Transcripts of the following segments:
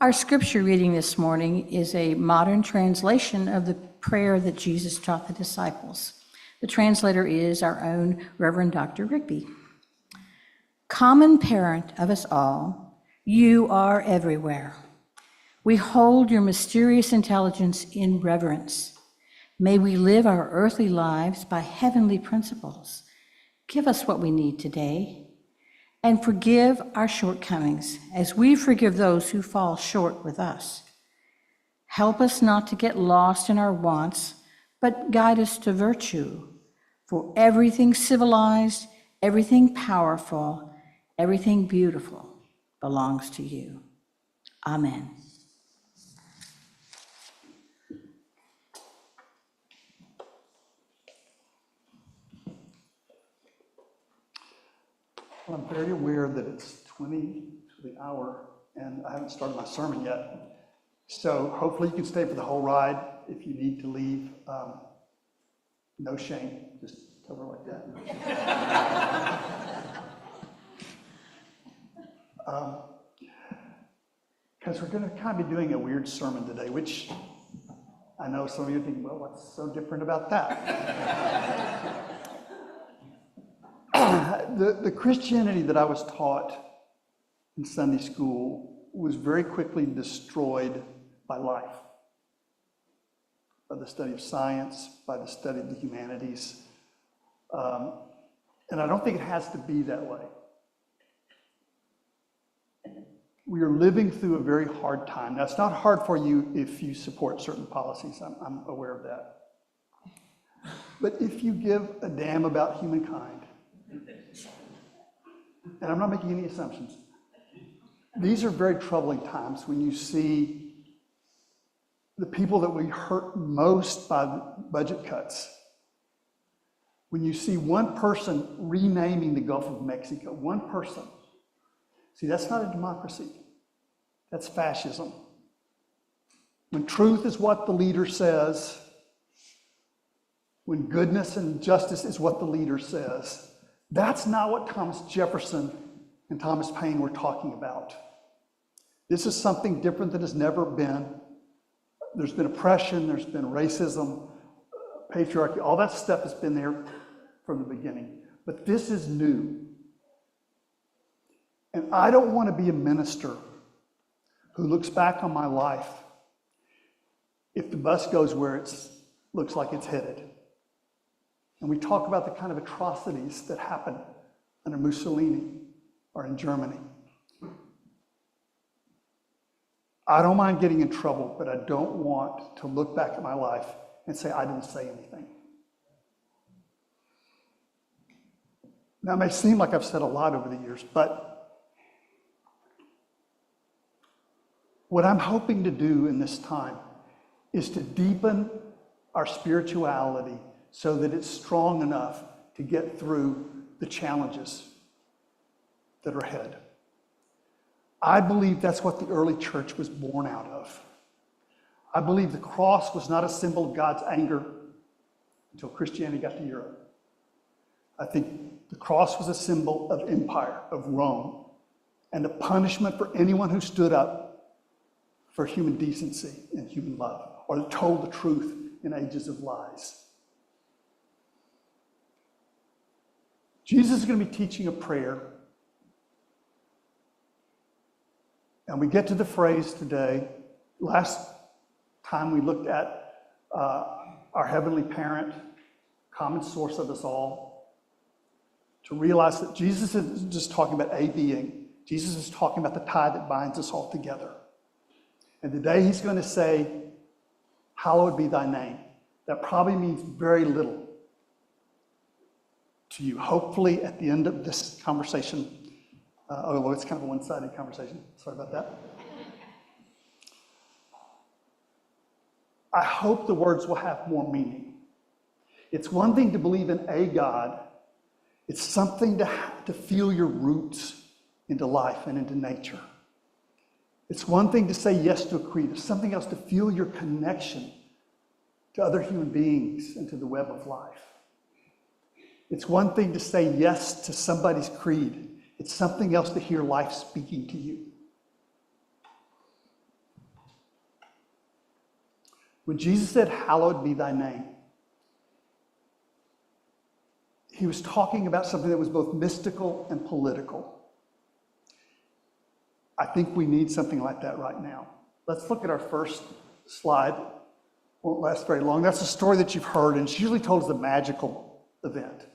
Our scripture reading this morning is a modern translation of the prayer that Jesus taught the disciples. The translator is our own Reverend Dr. Rigby. Common parent of us all, you are everywhere. We hold your mysterious intelligence in reverence. May we live our earthly lives by heavenly principles. Give us what we need today, and forgive our shortcomings as we forgive those who fall short with us. Help us not to get lost in our wants, but guide us to virtue. For everything civilized, everything powerful, everything beautiful belongs to you. Amen. Well, I'm very aware that it's 20 to the hour, and I haven't started my sermon yet. So hopefully you can stay for the whole ride. If you need to leave, no shame, just tell her like that. Because we're going to kind of be doing a weird sermon today, which I know some of you think, well, what's so different about that? The Christianity that I was taught in Sunday school was very quickly destroyed by life, by the study of science, by the study of the humanities. And I don't think it has to be that way. We are living through a very hard time. Now, it's not hard for you if you support certain policies. I'm aware of that. But if you give a damn about humankind, and I'm not making any assumptions, these are very troubling times when you see the people that we hurt most by budget cuts. When you see one person renaming the Gulf of Mexico, one person. See, that's not a democracy. That's fascism. When truth is what the leader says, when goodness and justice is what the leader says, that's not what Thomas Jefferson and Thomas Paine were talking about. This is something different that has never been. There's been oppression, there's been racism, patriarchy, all that stuff has been there from the beginning. But this is new. And I don't want to be a minister who looks back on my life if the bus goes where it looks like it's headed. And we talk about the kind of atrocities that happened under Mussolini or in Germany. I don't mind getting in trouble, but I don't want to look back at my life and say I didn't say anything. Now, it may seem like I've said a lot over the years, but what I'm hoping to do in this time is to deepen our spirituality so that it's strong enough to get through the challenges that are ahead. I believe that's what the early church was born out of. I believe the cross was not a symbol of God's anger until Christianity got to Europe. I think the cross was a symbol of empire, of Rome, and a punishment for anyone who stood up for human decency and human love, or that told the truth in ages of lies. Jesus is going to be teaching a prayer. And we get to the phrase today. Last time we looked at our heavenly parent, common source of us all, to realize that Jesus isn't just talking about a being. Jesus is talking about the tie that binds us all together. And today he's going to say, hallowed be thy name. That probably means very little to you. Hopefully at the end of this conversation, although it's kind of a one-sided conversation, sorry about that. I hope the words will have more meaning. It's one thing to believe in a God. It's something to feel your roots into life and into nature. It's one thing to say yes to a creed. It's something else to feel your connection to other human beings and to the web of life. It's one thing to say yes to somebody's creed. It's something else to hear life speaking to you. When Jesus said, "Hallowed be thy name," he was talking about something that was both mystical and political. I think we need something like that right now. Let's look at our first slide. Won't last very long. That's a story that you've heard, and it's usually told as a magical event.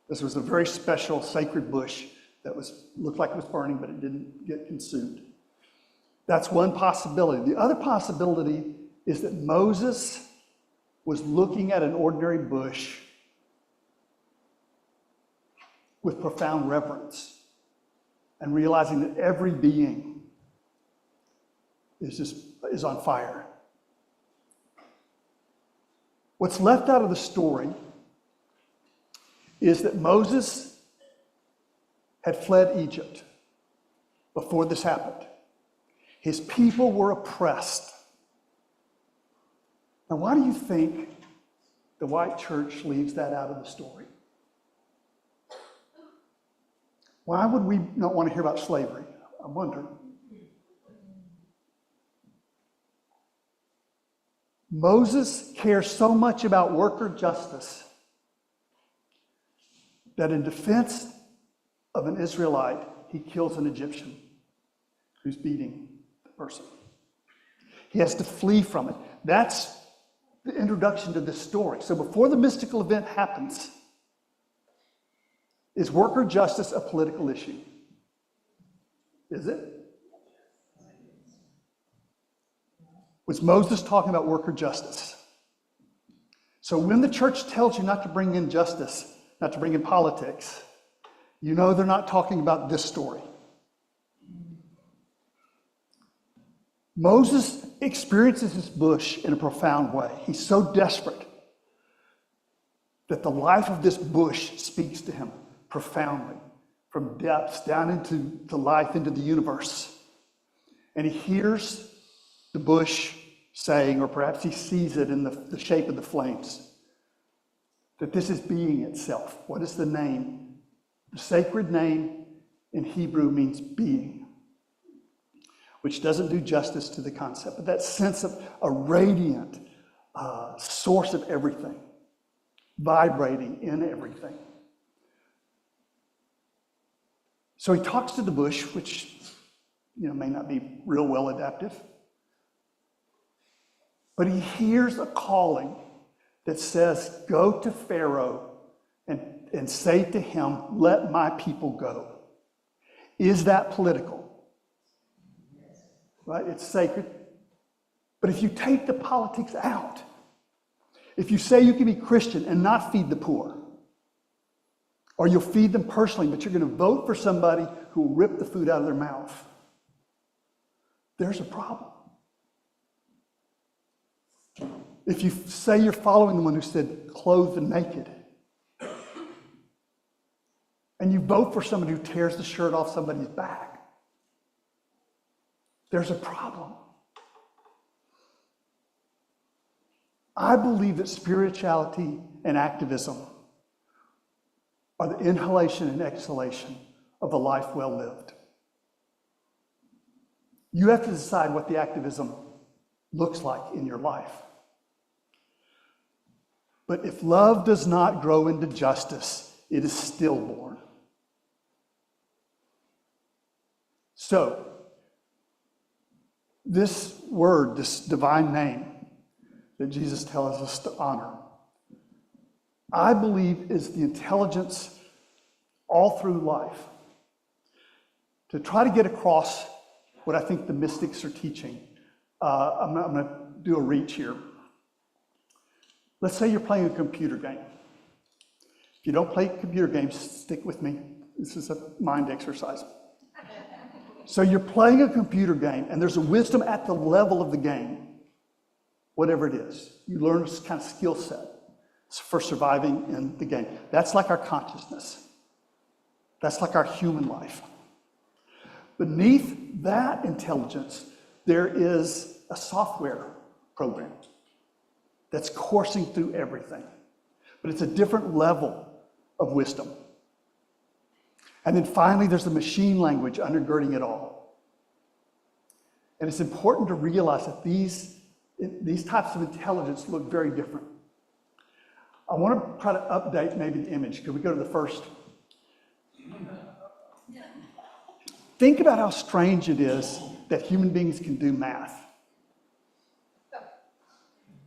This was a very special sacred bush that looked like it was burning, but it didn't get consumed. That's one possibility. The other possibility is that Moses was looking at an ordinary bush with profound reverence and realizing that every being is on fire. What's left out of the story is that Moses had fled Egypt before this happened. His people were oppressed. Now, why do you think the white church leaves that out of the story? Why would we not want to hear about slavery? I wonder. Moses cares so much about worker justice that in defense of an Israelite, he kills an Egyptian who's beating the person. He has to flee from it. That's the introduction to this story. So before the mystical event happens, is worker justice a political issue? Is it? Was Moses talking about worker justice? So when the church tells you not to bring in justice, not to bring in politics, you know they're not talking about this story. Moses experiences this bush in a profound way. He's so desperate that the life of this bush speaks to him profoundly, from depths down into life, into the universe. And he hears the bush saying, or perhaps he sees it in the shape of the flames, that this is being itself. What is the name? The sacred name in Hebrew means being, which doesn't do justice to the concept, but that sense of a radiant source of everything, vibrating in everything. So he talks to the bush, which may not be real well adaptive, but he hears a calling that says, "Go to Pharaoh and say to him, 'Let my people go.'" Is that political? Right? It's sacred. But if you take the politics out, if you say you can be Christian and not feed the poor, or you'll feed them personally, but you're going to vote for somebody who will rip the food out of their mouth, there's a problem. If you say you're following the one who said, "Clothed and naked," and you vote for somebody who tears the shirt off somebody's back, there's a problem. I believe that spirituality and activism are the inhalation and exhalation of a life well lived. You have to decide what the activism looks like in your life. But if love does not grow into justice, it is stillborn. So, this word, this divine name that Jesus tells us to honor, I believe is the intelligence all through life to try to get across what I think the mystics are teaching. I'm going to do a reach here. Let's say you're playing a computer game. If you don't play computer games, stick with me. This is a mind exercise. So you're playing a computer game, and there's a wisdom at the level of the game, whatever it is. You learn this kind of skill set for surviving in the game. That's like our consciousness. That's like our human life. Beneath that intelligence, there is a software program that's coursing through everything. But it's a different level of wisdom. And then finally, there's the machine language undergirding it all. And it's important to realize that these These types of intelligence look very different. I want to try to update maybe the image. Could we go to the first? Think about how strange it is that human beings can do math.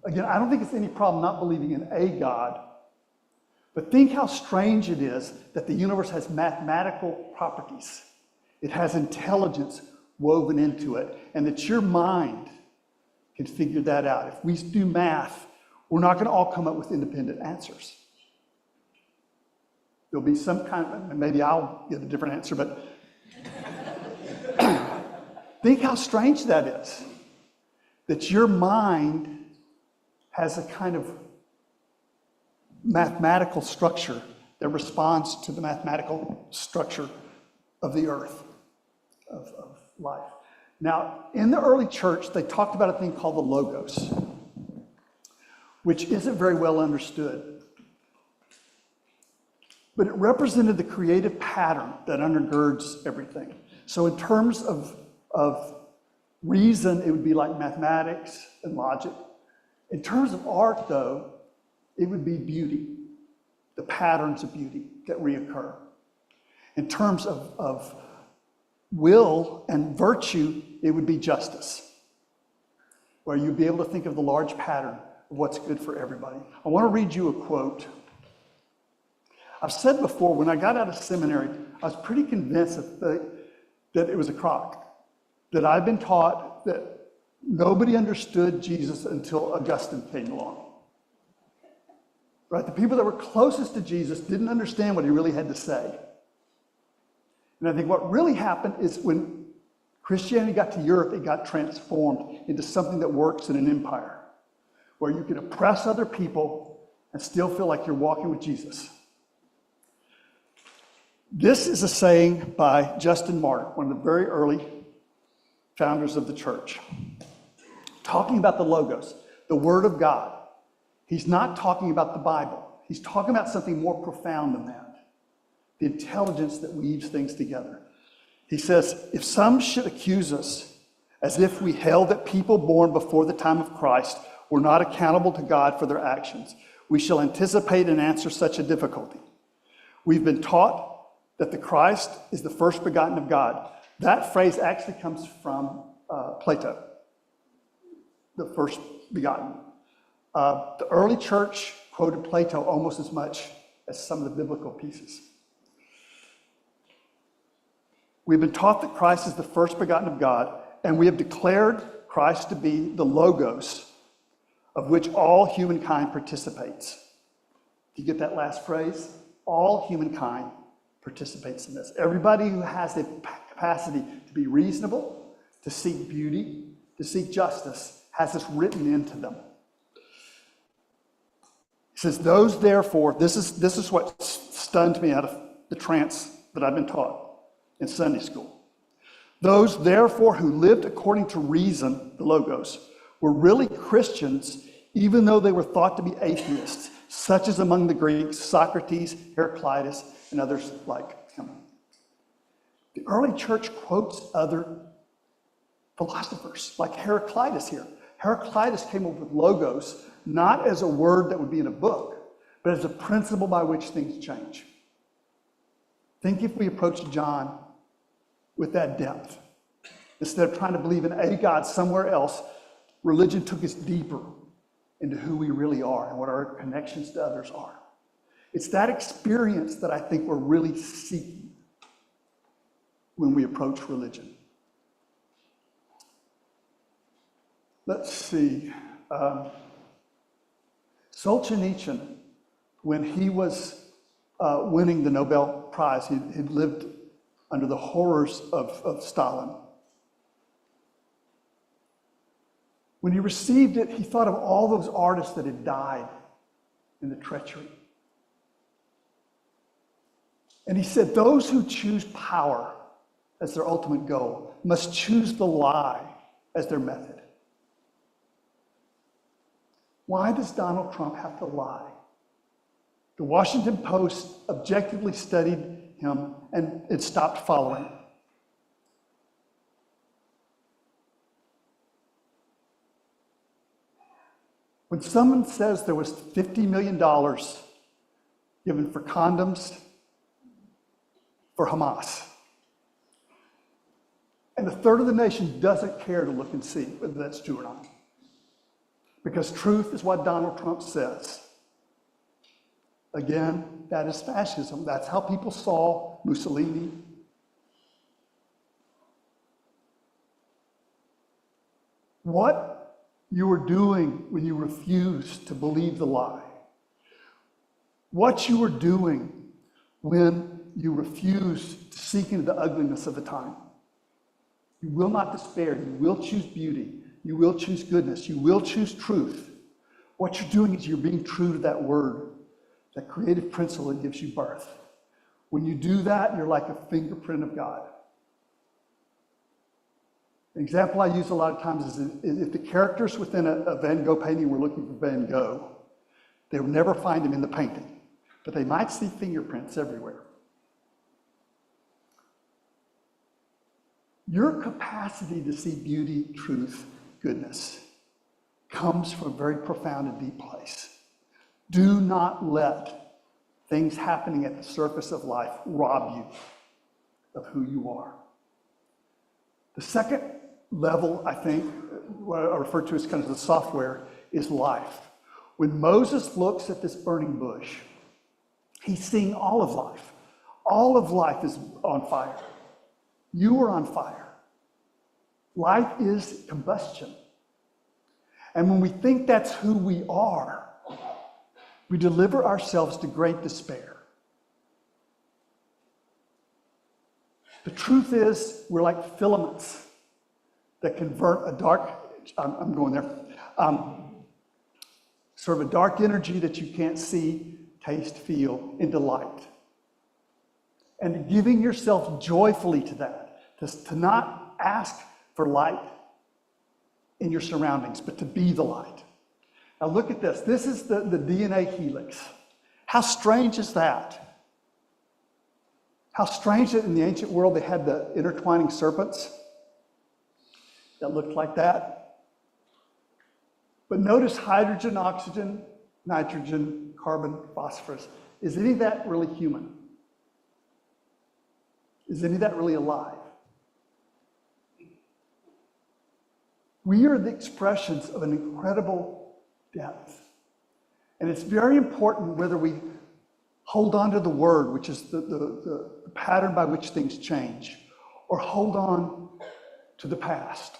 Again, I don't think it's any problem not believing in a God, but think how strange it is that the universe has mathematical properties. It has intelligence woven into it, and that your mind can figure that out. If we do math, we're not going to all come up with independent answers. There'll be some kind of, maybe I'll get a different answer, but think how strange that is, that your mind has a kind of mathematical structure that responds to the mathematical structure of the earth, of life. Now, in the early church, they talked about a thing called the Logos, which isn't very well understood. But it represented the creative pattern that undergirds everything. So in terms of reason, it would be like mathematics and logic. In terms of art, though, it would be beauty, the patterns of beauty that reoccur. In terms of will and virtue, it would be justice, where you'd be able to think of the large pattern of what's good for everybody. I want to read you a quote. I've said before, when I got out of seminary, I was pretty convinced that it was a crock, that I'd been taught that nobody understood Jesus until Augustine came along. Right? The people that were closest to Jesus didn't understand what he really had to say. And I think what really happened is when Christianity got to Europe, it got transformed into something that works in an empire, where you can oppress other people and still feel like you're walking with Jesus. This is a saying by Justin Martyr, one of the very early founders of the church, talking about the Logos, the Word of God. He's not talking about the Bible. He's talking about something more profound than that, the intelligence that weaves things together. He says, if some should accuse us as if we held that people born before the time of Christ were not accountable to God for their actions, we shall anticipate and answer such a difficulty. We've been taught that the Christ is the first begotten of God. That phrase actually comes from Plato, the first begotten. The early church quoted Plato almost as much as some of the biblical pieces. We've been taught that Christ is the first begotten of God, and we have declared Christ to be the Logos of which all humankind participates. Do you get that last phrase? All humankind participates in this. Everybody who has the capacity to be reasonable, to seek beauty, to seek justice, has this written into them. He says, those therefore, this is what stunned me out of the trance that I've been taught in Sunday school. Those therefore who lived according to reason, the Logos, were really Christians, even though they were thought to be atheists, such as among the Greeks, Socrates, Heraclitus, and others like him. The early church quotes other philosophers, like Heraclitus here. Heraclitus came up with Logos, not as a word that would be in a book, but as a principle by which things change. Think if we approached John with that depth. Instead of trying to believe in a God somewhere else, religion took us deeper into who we really are and what our connections to others are. It's that experience that I think we're really seeking when we approach religion. Let's see. Solzhenitsyn, when he was winning the Nobel Prize, he'd lived under the horrors of Stalin. When he received it, he thought of all those artists that had died in the treachery. And he said, those who choose power as their ultimate goal must choose the lie as their method. Why does Donald Trump have to lie? The Washington Post objectively studied him and it stopped following. When someone says there was $50 million given for condoms for Hamas, and a third of the nation doesn't care to look and see whether that's true or not, because truth is what Donald Trump says. Again, that is fascism. That's how people saw Mussolini. What you were doing when you refused to believe the lie, what you were doing when you refused to seek into the ugliness of the time. You will not despair. You will choose beauty. You will choose goodness. You will choose truth. What you're doing is you're being true to that word, that creative principle that gives you birth. When you do that, you're like a fingerprint of God. An example I use a lot of times is if the characters within a Van Gogh painting were looking for Van Gogh, they would never find him in the painting, but they might see fingerprints everywhere. Your capacity to see beauty, truth, goodness comes from a very profound and deep place. Do not let things happening at the surface of life rob you of who you are. The second level, I think, what I refer to as kind of the software, is life. When Moses looks at this burning bush, he's seeing all of life. All of life is on fire. You are on fire. Life is combustion. And when we think that's who we are, we deliver ourselves to great despair. The truth is, we're like filaments that convert a dark, I'm going there, sort of a dark energy that you can't see, taste, feel, into light. And giving yourself joyfully to that, to not ask for light in your surroundings, but to be the light. Now look at this. This is the DNA helix. How strange is that? How strange that in the ancient world they had the intertwining serpents that looked like that. But notice hydrogen, oxygen, nitrogen, carbon, phosphorus. Is any of that really human? Is any of that really alive? We are the expressions of an incredible depth. And it's very important whether we hold on to the word, which is the pattern by which things change, or hold on to the past.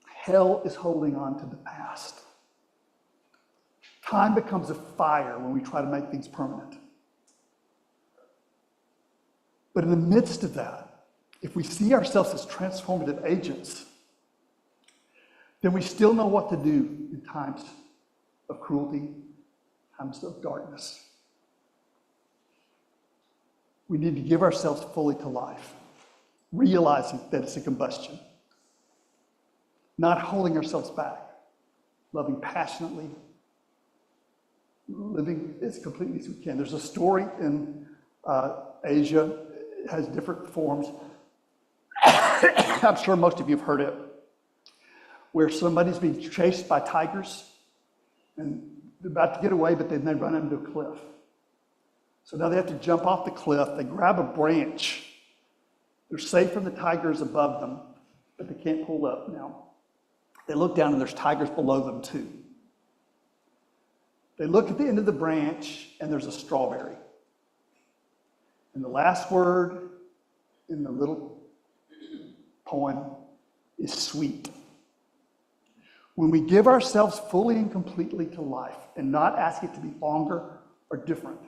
Hell is holding on to the past. Time becomes a fire when we try to make things permanent. But in the midst of that, if we see ourselves as transformative agents, then we still know what to do in times of cruelty, times of darkness. We need to give ourselves fully to life, realizing that it's a combustion, not holding ourselves back, loving passionately, living as completely as we can. There's a story in Asia, it has different forms. I'm sure most of you have heard it, where somebody's being chased by tigers and they're about to get away, but then they run into a cliff. So now they have to jump off the cliff. They grab a branch. They're safe from the tigers above them, but they can't pull up now. They look down and there's tigers below them too. They look at the end of the branch and there's a strawberry. And the last word in the little poem is sweet. When we give ourselves fully and completely to life and not ask it to be longer or different,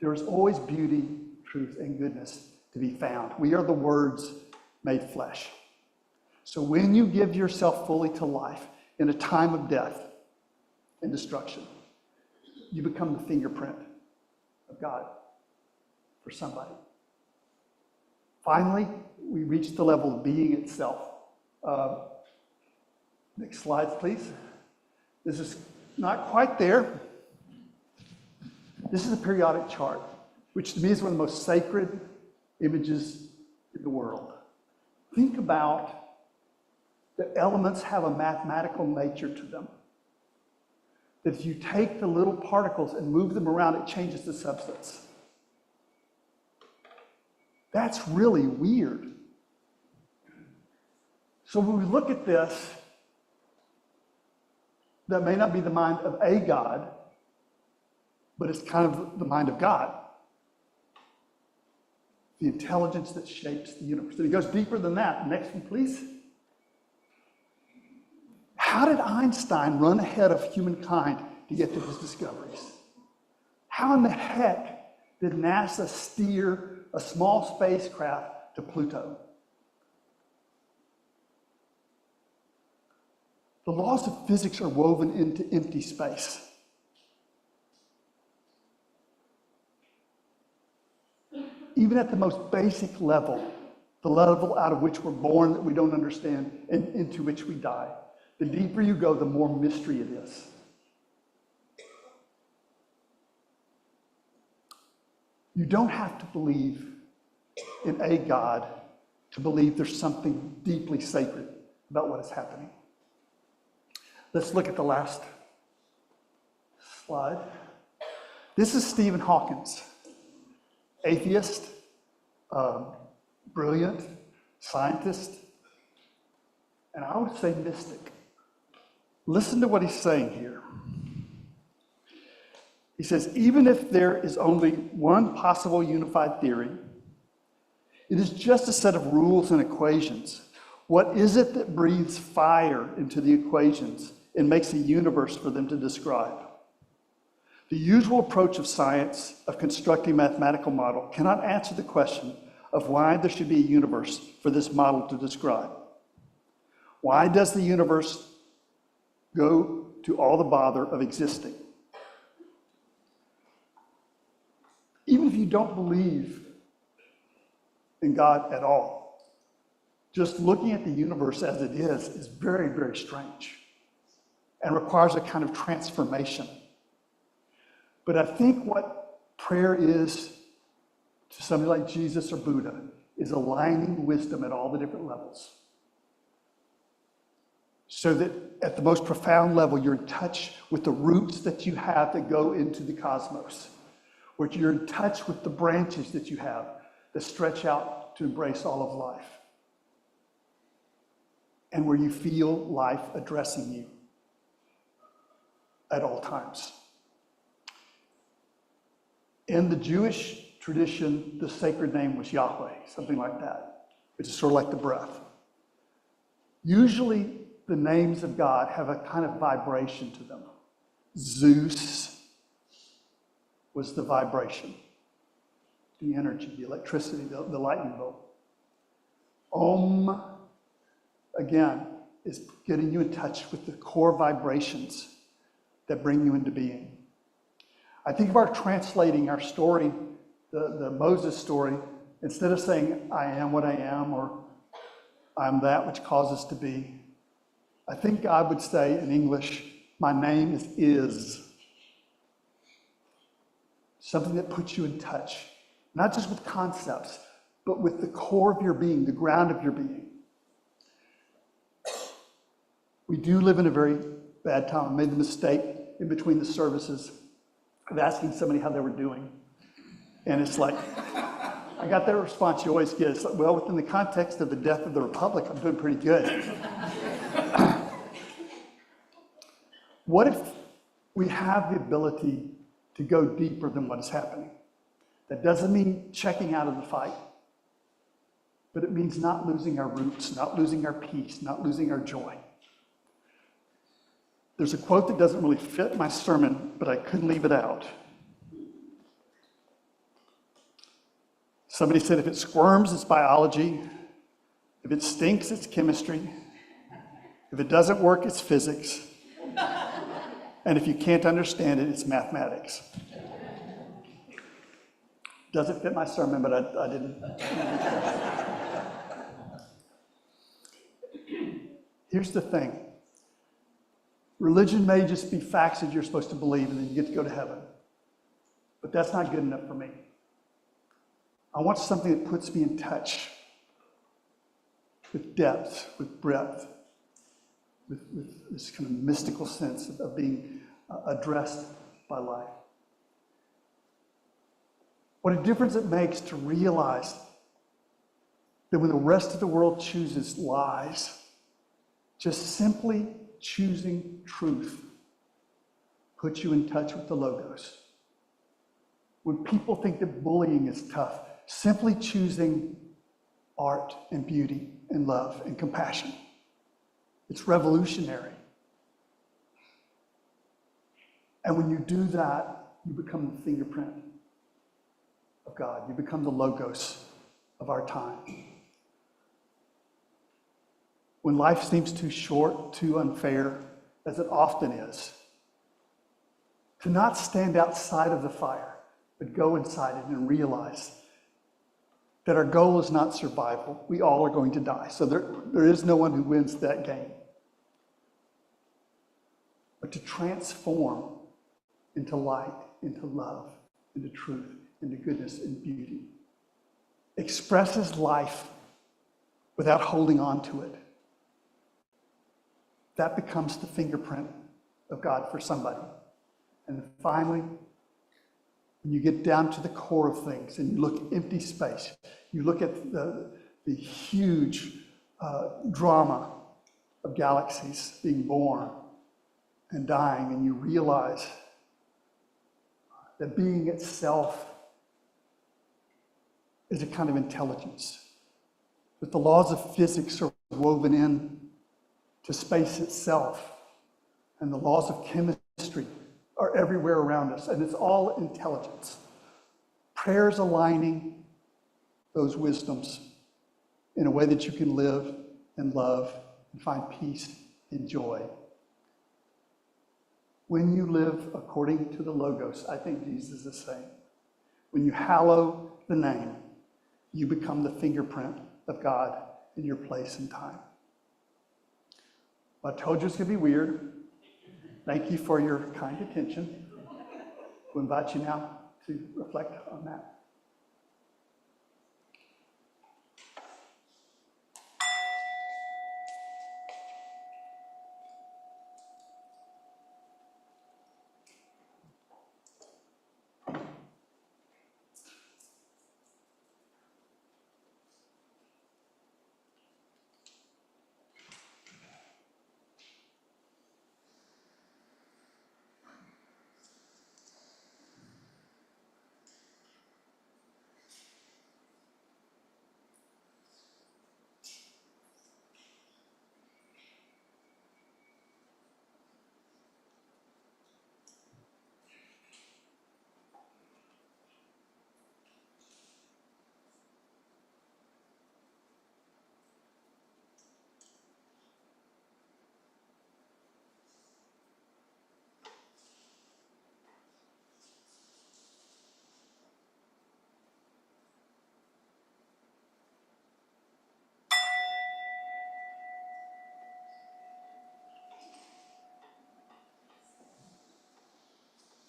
there is always beauty, truth, and goodness to be found. We are the words made flesh. So when you give yourself fully to life in a time of death and destruction, you become the fingerprint of God for somebody. Finally, we reach the level of being itself. Next slides, please. This is not quite there. This is a periodic chart, which to me is one of the most sacred images in the world. Think about the elements have a mathematical nature to them. that if you take the little particles and move them around, it changes the substance. That's really weird. So when we look at this, that may not be the mind of a God, but it's kind of the mind of God. The intelligence that shapes the universe. And it goes deeper than that. Next one, please. How did Einstein run ahead of humankind to get to his discoveries? How in the heck did NASA steer a small spacecraft to Pluto? The laws of physics are woven into empty space. Even at the most basic level, the level out of which we're born that we don't understand and into which we die, the deeper you go, the more mystery it is. You don't have to believe in a God to believe there's something deeply sacred about what is happening. Let's look at the last slide. This is Stephen Hawkins, atheist, brilliant, scientist, and I would say mystic. Listen to what he's saying here. He says, even if there is only one possible unified theory, it is just a set of rules and equations. What is it that breathes fire into the equations and makes a universe for them to describe? The usual approach of science, of constructing a mathematical model, cannot answer the question of why there should be a universe for this model to describe. Why does the universe go to all the bother of existing? Even if you don't believe in God at all, just looking at the universe as it is very, very strange and requires a kind of transformation. But I think what prayer is to somebody like Jesus or Buddha is aligning wisdom at all the different levels. So that at the most profound level, you're in touch with the roots that you have that go into the cosmos, where you're in touch with the branches that you have that stretch out to embrace all of life, and where you feel life addressing you at all times. In the Jewish tradition, the sacred name was Yahweh, something like that, which is sort of like the breath. Usually, the names of God have a kind of vibration to them. Zeus was the vibration, the energy, the electricity, the lightning bolt. Om, again, is getting you in touch with the core vibrations that bring you into being. I think of our translating our story, the Moses story, instead of saying, I am what I am, or I'm that which causes to be, I think God would say in English, my name is. Something that puts you in touch, not just with concepts, but with the core of your being, the ground of your being. We do live in a very bad time. I made the mistake in between the services of asking somebody how they were doing. And it's like, I got that response you always get. It's like, well, within the context of the death of the Republic, I'm doing pretty good. What if we have the ability to go deeper than what is happening? That doesn't mean checking out of the fight, but it means not losing our roots, not losing our peace, not losing our joy. There's a quote that doesn't really fit my sermon, but I couldn't leave it out. Somebody said, if it squirms, it's biology. If it stinks, it's chemistry. If it doesn't work, it's physics. And if you can't understand it, it's mathematics. Doesn't fit my sermon, but I didn't. Here's the thing. Religion may just be facts that you're supposed to believe, and then you get to go to heaven. But that's not good enough for me. I want something that puts me in touch with depth, with breadth, with this kind of mystical sense of being addressed by life. What a difference it makes to realize that when the rest of the world chooses lies, just simply choosing truth puts you in touch with the Logos. When people think that bullying is tough, simply choosing art and beauty and love and compassion, it's revolutionary. And when you do that, you become the fingerprint of God. You become the Logos of our time. When life seems too short, too unfair, as it often is, to not stand outside of the fire, but go inside it and realize that our goal is not survival. We all are going to die. So there is no one who wins that game. But to transform into light, into love, into truth, into goodness and beauty. Expresses life without holding on to it. That becomes the fingerprint of God for somebody. And then finally, when you get down to the core of things and you look at empty space, you look at the huge drama of galaxies being born and dying, and you realize that being itself is a kind of intelligence, that the laws of physics are woven in to space itself, and the laws of chemistry are everywhere around us, and it's all intelligence. Prayer's aligning those wisdoms in a way that you can live and love and find peace and joy. When you live according to the Logos, I think Jesus is saying, when you hallow the name, you become the fingerprint of God in your place and time. Well, I told you it's going to be weird. Thank you for your kind attention. We'll invite you now to reflect on that.